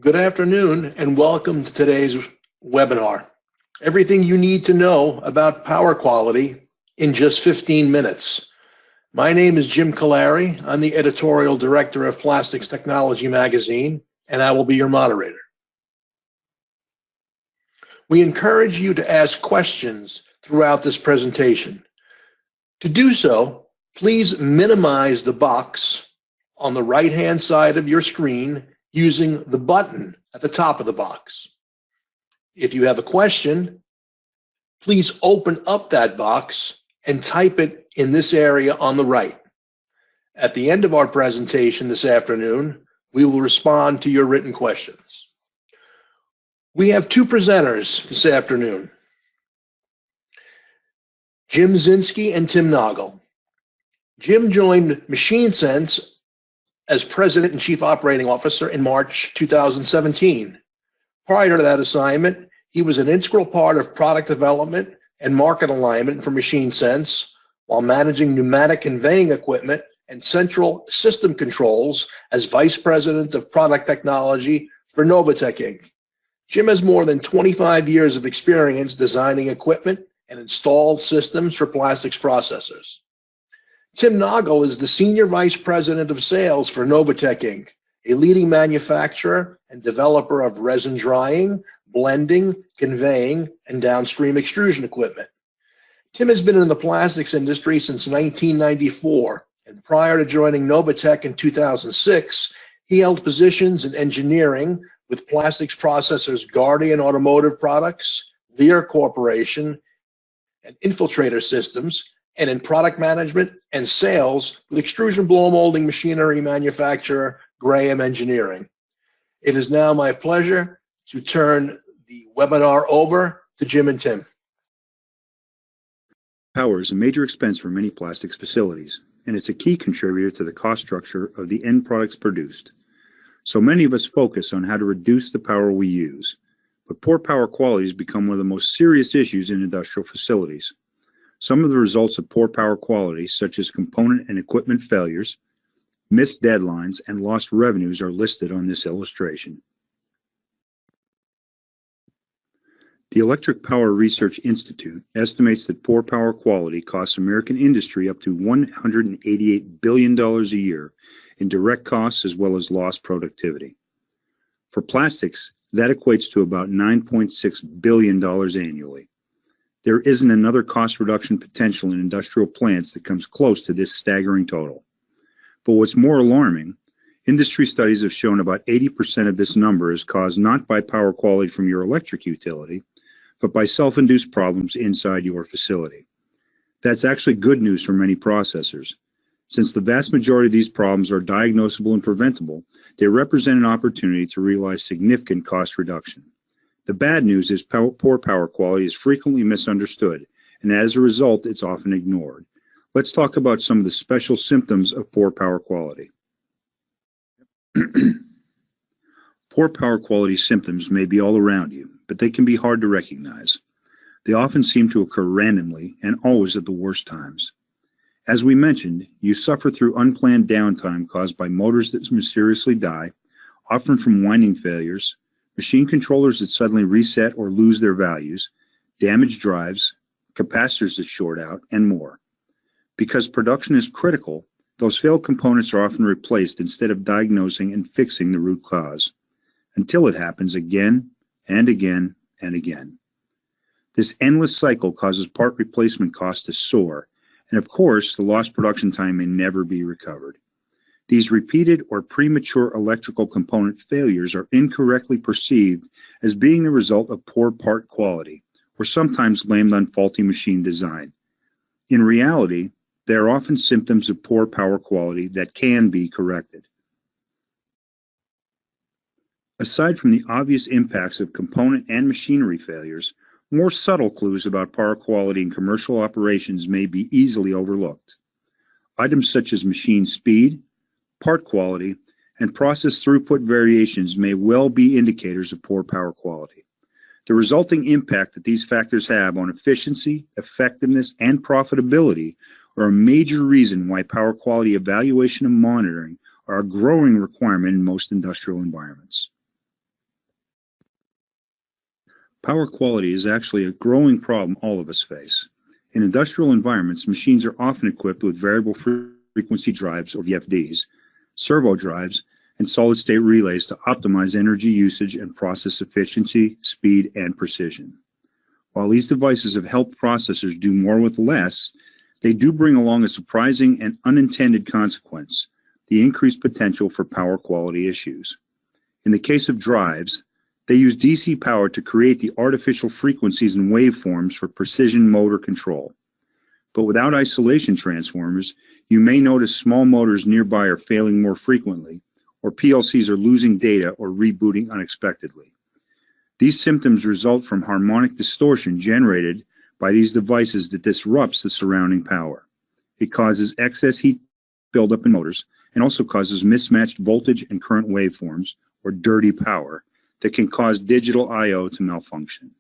Good afternoon and welcome to today's webinar. Everything you need to know about power quality in just 15 minutes. My name is Jim Colari. I'm the editorial director of Plastics Technology magazine, and I will be your moderator. We encourage you to ask questions throughout this presentation. To do so, please minimize the box on the right-hand side of your screen using the button at the top of the box. If you have a question, please open up that box and type it in this area on the right. At the end of our presentation this afternoon, we will respond to your written questions. We have two presenters this afternoon, Jim Zinski and Tim Nagel. Jim joined MachineSense as President and Chief Operating Officer in March 2017. Prior to that assignment, he was an integral part of product development and market alignment for MachineSense while managing pneumatic conveying equipment and central system controls as Vice President of Product Technology for Novatech Inc. Jim has more than 25 years of experience designing equipment and installed systems for plastics processors. Tim Nagel is the Senior Vice President of Sales for Novatech Inc., a leading manufacturer and developer of resin drying, blending, conveying, and downstream extrusion equipment. Tim has been in the plastics industry since 1994, and prior to joining Novatech in 2006, he held positions in engineering with plastics processors Guardian Automotive Products, Lear Corporation, and Infiltrator Systems, and in product management and sales with extrusion blow molding machinery manufacturer Graham Engineering. It is now my pleasure to turn the webinar over to Jim and Tim. Power is a major expense for many plastics facilities, and it's a key contributor to the cost structure of the end products produced. So many of us focus on how to reduce the power we use, but poor power quality has become one of the most serious issues in industrial facilities. Some of the results of poor power quality, such as component and equipment failures, missed deadlines, and lost revenues, are listed on this illustration. The Electric Power Research Institute estimates that poor power quality costs American industry up to $188 billion a year in direct costs as well as lost productivity. For plastics, that equates to about $9.6 billion annually. There isn't another cost reduction potential in industrial plants that comes close to this staggering total. But what's more alarming, industry studies have shown about 80% of this number is caused not by power quality from your electric utility, but by self-induced problems inside your facility. That's actually good news for many processors. Since the vast majority of these problems are diagnosable and preventable, they represent an opportunity to realize significant cost reduction. The bad news is poor power quality is frequently misunderstood, and as a result, it's often ignored. Let's talk about some of the special symptoms of poor power quality. Poor power quality symptoms may be all around you, but they can be hard to recognize. They often seem to occur randomly and always at the worst times. As we mentioned, you suffer through unplanned downtime caused by motors that mysteriously die, often from winding failures, machine controllers that suddenly reset or lose their values, damaged drives, capacitors that short out, and more. Because production is critical, those failed components are often replaced instead of diagnosing and fixing the root cause, until it happens again and again and again. This endless cycle causes part replacement costs to soar, and of course, the lost production time may never be recovered. These repeated or premature electrical component failures are incorrectly perceived as being the result of poor part quality, or sometimes blamed on faulty machine design. In reality, they are often symptoms of poor power quality that can be corrected. Aside from the obvious impacts of component and machinery failures, more subtle clues about power quality in commercial operations may be easily overlooked. Items such as machine speed, part quality, and process throughput variations may well be indicators of poor power quality. The resulting impact that these factors have on efficiency, effectiveness, and profitability are a major reason why power quality evaluation and monitoring are a growing requirement in most industrial environments. Power quality is actually a growing problem all of us face. In industrial environments, machines are often equipped with variable frequency drives, or VFDs, servo drives, and solid-state relays to optimize energy usage and process efficiency, speed, and precision. While these devices have helped processors do more with less, they do bring along a surprising and unintended consequence: the increased potential for power quality issues. In the case of drives, they use DC power to create the artificial frequencies and waveforms for precision motor control. But without isolation transformers, you may notice small motors nearby are failing more frequently, or PLCs are losing data or rebooting unexpectedly. These symptoms result from harmonic distortion generated by these devices that disrupts the surrounding power. It causes excess heat buildup in motors and also causes mismatched voltage and current waveforms, or dirty power, that can cause digital I/O to malfunction.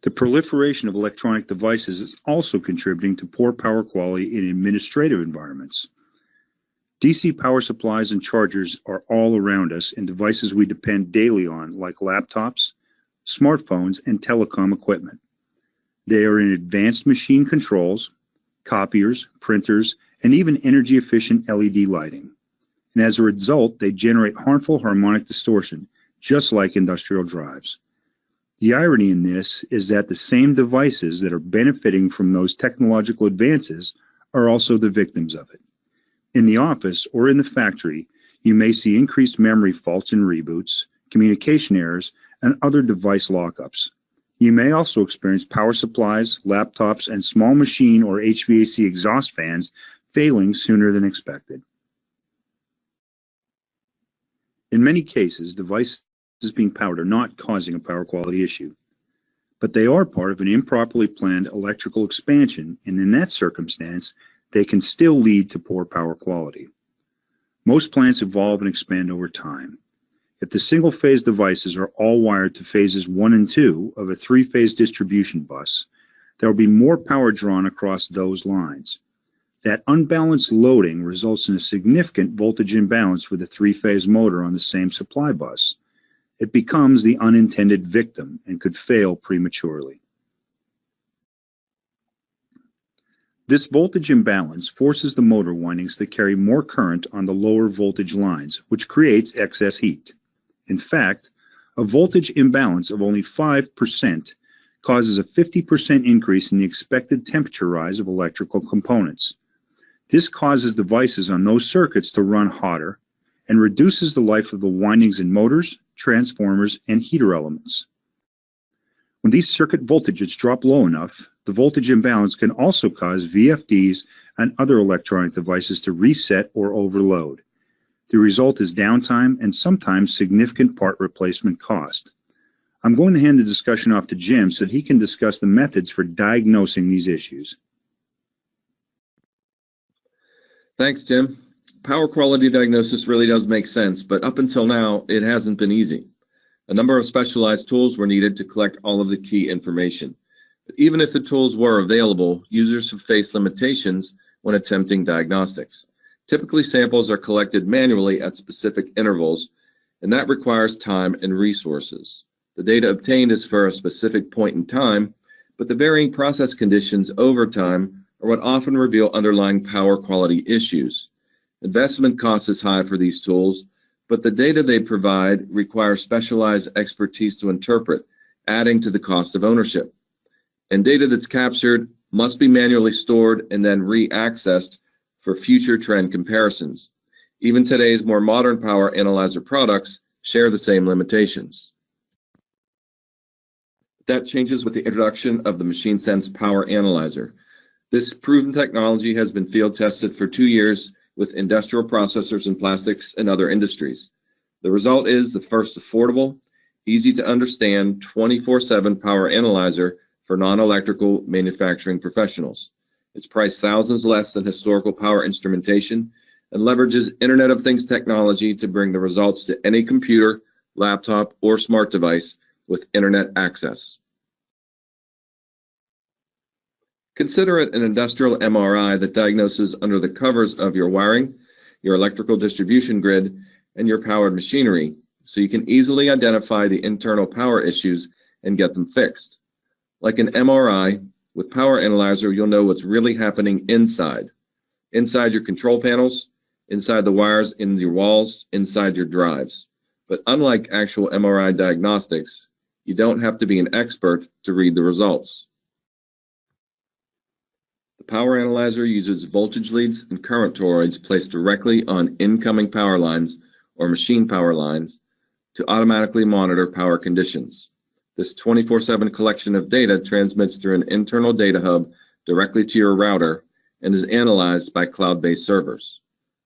The proliferation of electronic devices is also contributing to poor power quality in administrative environments. DC power supplies and chargers are all around us in devices we depend daily on, like laptops, smartphones, and telecom equipment. They are in advanced machine controls, copiers, printers, and even energy-efficient LED lighting. And as a result, they generate harmful harmonic distortion, just like industrial drives. The irony in this is that the same devices that are benefiting from those technological advances are also the victims of it. In the office or in the factory, you may see increased memory faults and reboots, communication errors, and other device lockups. You may also experience power supplies, laptops, and small machine or HVAC exhaust fans failing sooner than expected. In many cases, devices being powered are not causing a power quality issue, but they are part of an improperly planned electrical expansion, and in that circumstance, they can still lead to poor power quality. Most plants evolve and expand over time. If the single-phase devices are all wired to phases 1 and 2 of a 3-phase distribution bus, there will be more power drawn across those lines. That unbalanced loading results in a significant voltage imbalance with a 3-phase motor on the same supply bus. It becomes the unintended victim and could fail prematurely. This voltage imbalance forces the motor windings to carry more current on the lower voltage lines, which creates excess heat. In fact, a voltage imbalance of only 5% causes a 50% increase in the expected temperature rise of electrical components. This causes devices on those circuits to run hotter and reduces the life of the windings in motors, transformers, and heater elements. When these circuit voltages drop low enough, the voltage imbalance can also cause VFDs and other electronic devices to reset or overload. The result is downtime and sometimes significant part replacement cost. I'm going to hand the discussion off to Jim so that he can discuss the methods for diagnosing these issues. Thanks, Jim. Power quality diagnosis really does make sense, but up until now, it hasn't been easy. A number of specialized tools were needed to collect all of the key information. But even if the tools were available, users have faced limitations when attempting diagnostics. Typically, samples are collected manually at specific intervals, and that requires time and resources. The data obtained is for a specific point in time, but the varying process conditions over time are what often reveal underlying power quality issues. Investment cost is high for these tools, but the data they provide requires specialized expertise to interpret, adding to the cost of ownership. And data that's captured must be manually stored and then re-accessed for future trend comparisons. Even today's more modern power analyzer products share the same limitations. That changes with the introduction of the MachineSense Power Analyzer. This proven technology has been field tested for 2 years with industrial processors in plastics and other industries. The result is the first affordable, easy to understand 24/7 power analyzer for non-electrical manufacturing professionals. It's priced thousands less than historical power instrumentation and leverages Internet of Things technology to bring the results to any computer, laptop, or smart device with internet access. Consider it an industrial MRI that diagnoses under the covers of your wiring, your electrical distribution grid, and your powered machinery, so you can easily identify the internal power issues and get them fixed. Like an MRI, with Power Analyzer, you'll know what's really happening inside your control panels, inside the wires in your walls, inside your drives. But unlike actual MRI diagnostics, you don't have to be an expert to read the results. The Power Analyzer uses voltage leads and current toroids placed directly on incoming power lines or machine power lines to automatically monitor power conditions. This 24/7 collection of data transmits through an internal data hub directly to your router and is analyzed by cloud-based servers.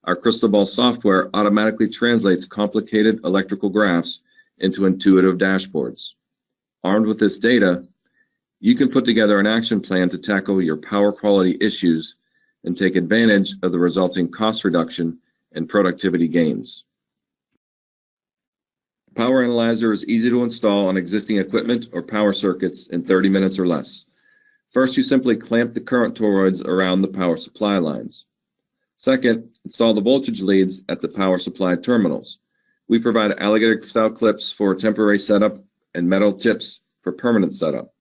Our Crystal Ball software automatically translates complicated electrical graphs into intuitive dashboards. Armed with this data, you can put together an action plan to tackle your power quality issues and take advantage of the resulting cost reduction and productivity gains. The Power Analyzer is easy to install on existing equipment or power circuits in 30 minutes or less. First, you simply clamp the current toroids around the power supply lines. Second, install the voltage leads at the power supply terminals. We provide alligator-style clips for temporary setup and metal tips for permanent setup.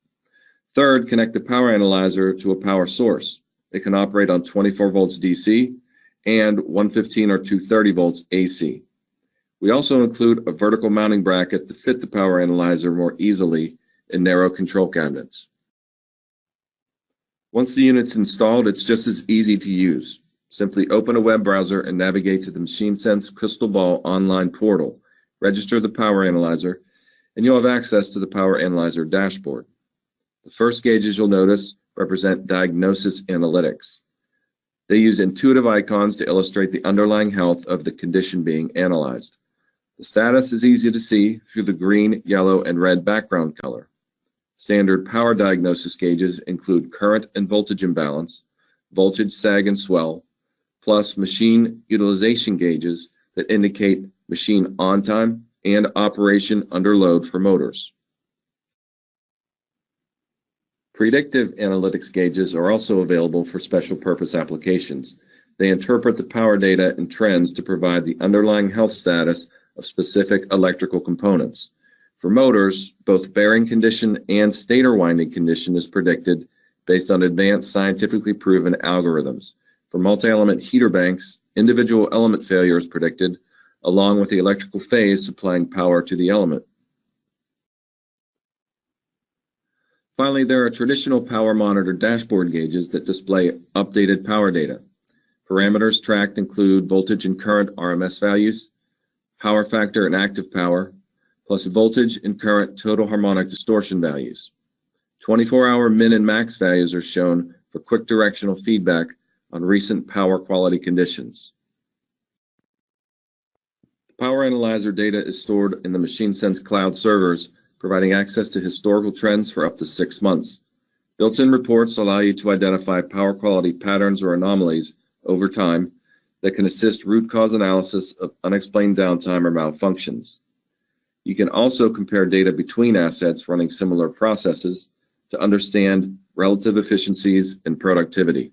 Third, connect the Power Analyzer to a power source. It can operate on 24 volts DC and 115 or 230 volts AC. We also include a vertical mounting bracket to fit the Power Analyzer more easily in narrow control cabinets. Once the unit's installed, it's just as easy to use. Simply open a web browser and navigate to the MachineSense Crystal Ball online portal. Register the Power Analyzer, and you'll have access to the Power Analyzer dashboard. The first gauges you'll notice represent diagnosis analytics. They use intuitive icons to illustrate the underlying health of the condition being analyzed. The status is easy to see through the green, yellow, and red background color. Standard power diagnosis gauges include current and voltage imbalance, voltage sag and swell, plus machine utilization gauges that indicate machine on time and operation under load for motors. Predictive Analytics gauges are also available for special purpose applications. They interpret the power data and trends to provide the underlying health status of specific electrical components. For motors, both bearing condition and stator winding condition is predicted based on advanced scientifically proven algorithms. For multi-element heater banks, individual element failure is predicted, along with the electrical phase supplying power to the element. Finally, there are traditional power monitor dashboard gauges that display updated power data. Parameters tracked include voltage and current RMS values, power factor and active power, plus voltage and current total harmonic distortion values. 24-hour min and max values are shown for quick directional feedback on recent power quality conditions. The Power Analyzer data is stored in the MachineSense cloud servers, providing access to historical trends for up to 6 months. Built-in reports allow you to identify power quality patterns or anomalies over time that can assist root cause analysis of unexplained downtime or malfunctions. You can also compare data between assets running similar processes to understand relative efficiencies and productivity.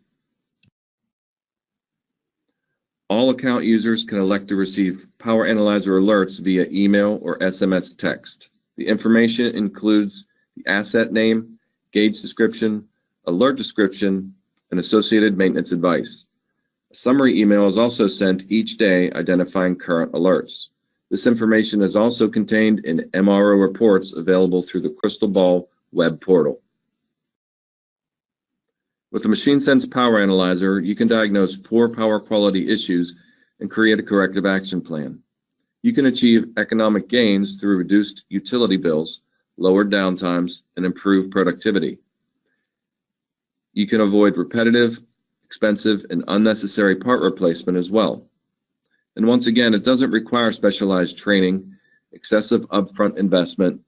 All account users can elect to receive Power Analyzer alerts via email or SMS text. The information includes the asset name, gauge description, alert description, and associated maintenance advice. A summary email is also sent each day identifying current alerts. This information is also contained in MRO reports available through the Crystal Ball web portal. With the MachineSense Power Analyzer, you can diagnose poor power quality issues and create a corrective action plan. You can achieve economic gains through reduced utility bills, lowered downtimes, and improved productivity. You can avoid repetitive, expensive, and unnecessary part replacement as well. And once again, it doesn't require specialized training, excessive upfront investment,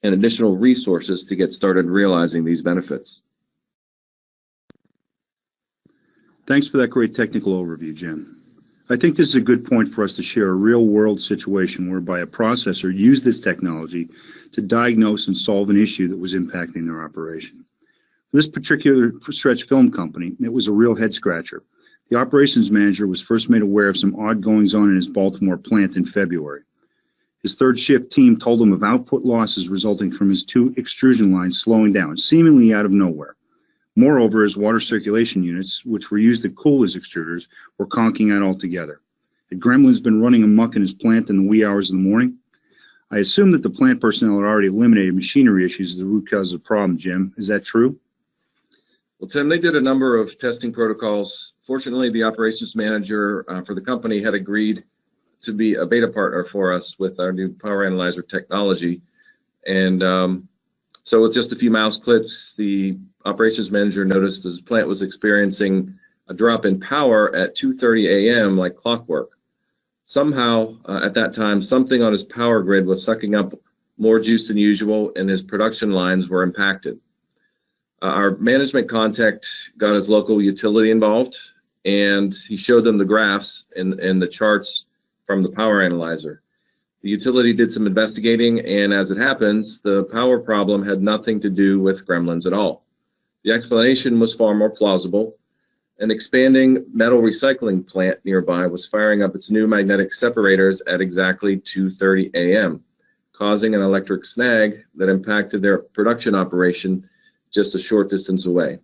and additional resources to get started realizing these benefits. Thanks for that great technical overview, Jim. I think this is a good point for us to share a real-world situation whereby a processor used this technology to diagnose and solve an issue that was impacting their operation. For this particular stretch film company, it was a real head-scratcher. The operations manager was first made aware of some odd goings-on in his Baltimore plant in February. His third shift team told him of output losses resulting from his 2 extrusion lines slowing down, seemingly out of nowhere. Moreover, his water circulation units, which were used to cool his extruders, were conking out altogether. Had Gremlins been running amok in his plant in the wee hours of the morning? I assume that the plant personnel had already eliminated machinery issues as the root cause of the problem, Jim. Is that true? Well, Tim, they did a number of testing protocols. Fortunately, the operations manager for the company had agreed to be a beta partner for us with our new power analyzer technology. And so with just a few mouse clicks, the operations manager noticed his plant was experiencing a drop in power at 2:30 a.m. like clockwork. Somehow, at that time, something on his power grid was sucking up more juice than usual, and his production lines were impacted. Our management contact got his local utility involved, and he showed them the graphs and the charts from the power analyzer. The utility did some investigating, and as it happens, the power problem had nothing to do with Gremlins at all. The explanation was far more plausible. An expanding metal recycling plant nearby was firing up its new magnetic separators at exactly 2:30 a.m., causing an electric snag that impacted their production operation just a short distance away.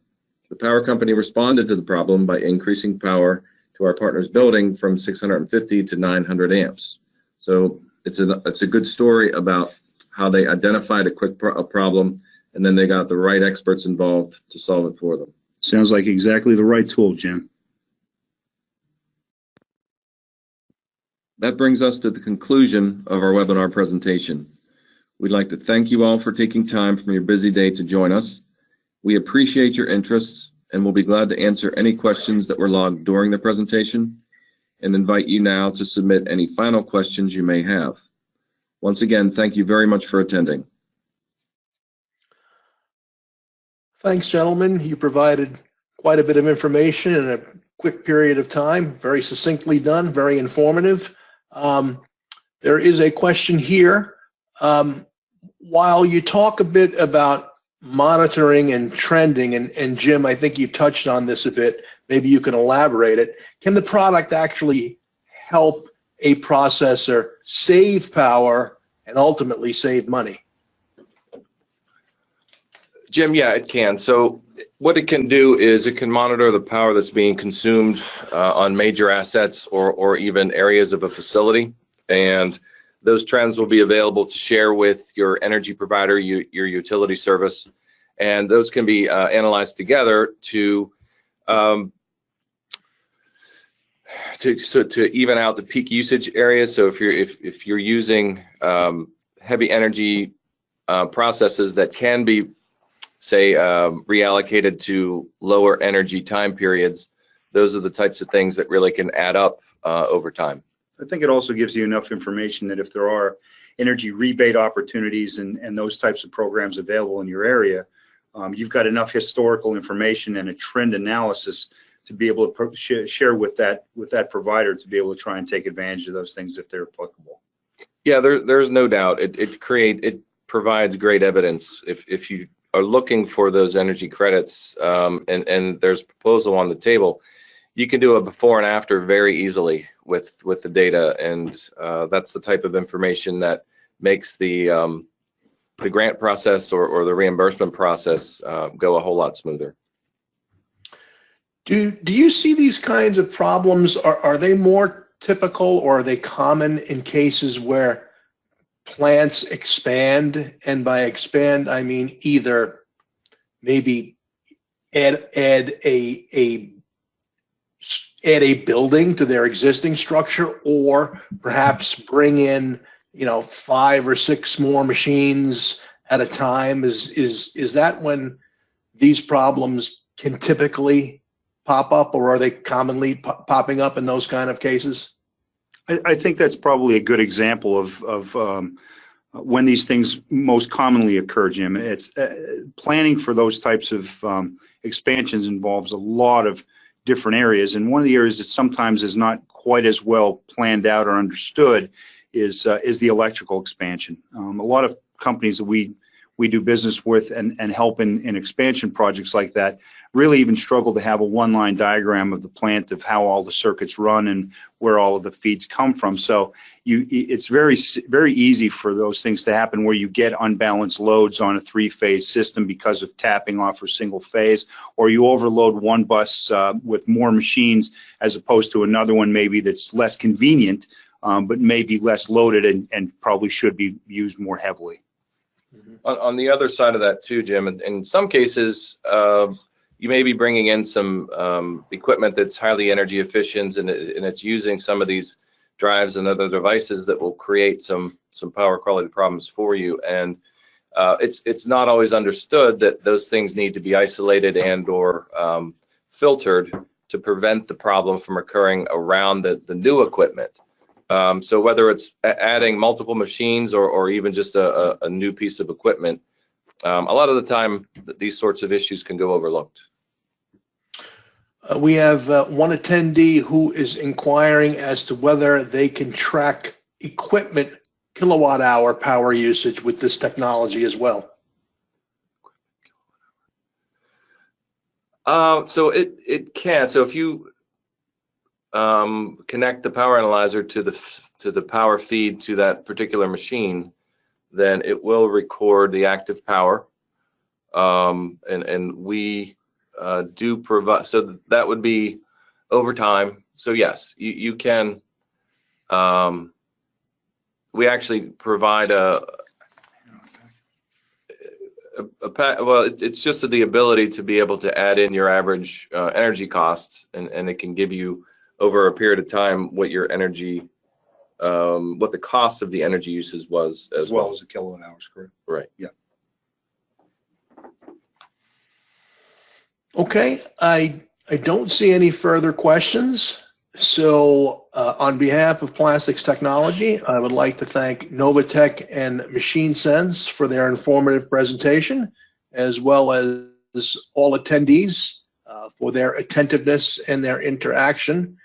The power company responded to the problem by increasing power to our partner's building from 650 to 900 amps. So it's a good story about how they identified a problem, and then they got the right experts involved to solve it for them. Sounds like exactly the right tool, Jim. That brings us to the conclusion of our webinar presentation. We'd like to thank you all for taking time from your busy day to join us. We appreciate your interest and will be glad to answer any questions that were logged during the presentation and invite you now to submit any final questions you may have. Once again, thank you very much for attending. Thanks, gentlemen. You provided quite a bit of information in a quick period of time, very succinctly done, very informative. There is a question here. While you talk a bit about monitoring and trending, and Jim, I think you touched on this a bit, maybe you can elaborate it. Can the product actually help a processor save power and ultimately save money? Jim, yeah, it can. So what it can do is it can monitor the power that's being consumed on major assets or even areas of a facility. And those trends will be available to share with your energy provider, your utility service. And those can be analyzed together to even out the peak usage areas. So if you're using heavy energy processes that can be, say, reallocated to lower energy time periods, those are the types of things that really can add up over time. I think it also gives you enough information that if there are energy rebate opportunities and those types of programs available in your area, you've got enough historical information and a trend analysis to be able to share with that provider to be able to try and take advantage of those things if they're applicable. Yeah, there's no doubt. It provides great evidence if you are looking for those energy credits, and there's a proposal on the table. You can do a before and after very easily with the data, and that's the type of information that makes the grant process or the reimbursement process go a whole lot smoother. Do you see these kinds of problems? Are they more typical, or are they common in cases where plants expand? And by expand, I mean either maybe add a building to their existing structure, or perhaps bring in 5 or 6 more machines at a time. Is that when these problems can typically pop up, or are they commonly popping up in those kind of cases? I think that's probably a good example of when these things most commonly occur, Jim. It's planning for those types of expansions involves a lot of different areas, and one of the areas that sometimes is not quite as well planned out or understood is the electrical expansion. A lot of companies that we we do business with and help in expansion projects like that really even struggle to have a one-line diagram of the plant of how all the circuits run and where all of the feeds come from. So it's very easy for those things to happen where you get unbalanced loads on a three-phase system because of tapping off a single phase, or you overload one bus with more machines as opposed to another one maybe that's less convenient, but maybe less loaded and probably should be used more heavily. On the other side of that too, Jim, in some cases, you may be bringing in some equipment that's highly energy efficient, and it's using some of these drives and other devices that will create some power quality problems for you. And it's not always understood that those things need to be isolated and or filtered to prevent the problem from occurring around the new equipment. So whether it's adding multiple machines or even just a new piece of equipment, a lot of the time these sorts of issues can go overlooked. We have one attendee who is inquiring as to whether they can track equipment kilowatt-hour power usage with this technology as well. So it can. So if you connect the power analyzer to the power feed to that particular machine, then it will record the active power, and we do provide. So that would be over time. So yes, you can. We actually provide it's just the ability to be able to add in your average energy costs, and it can give you over a period of time what your energy, what the cost of the energy usage was as well as the kilowatt hours, correct? Right. Yeah. Okay, I don't see any further questions. So on behalf of Plastics Technology, I would like to thank Novatech and MachineSense for their informative presentation, as well as all attendees for their attentiveness and their interaction.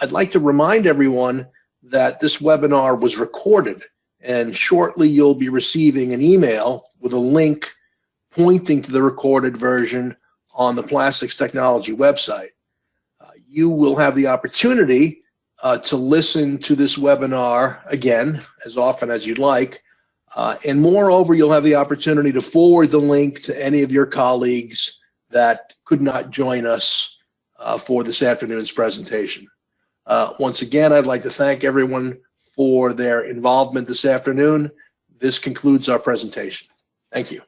I'd like to remind everyone that this webinar was recorded, and shortly you'll be receiving an email with a link pointing to the recorded version on the Plastics Technology website. You will have the opportunity to listen to this webinar again as often as you'd like, and moreover, you'll have the opportunity to forward the link to any of your colleagues that could not join us for this afternoon's presentation. Once again, I'd like to thank everyone for their involvement this afternoon. This concludes our presentation. Thank you.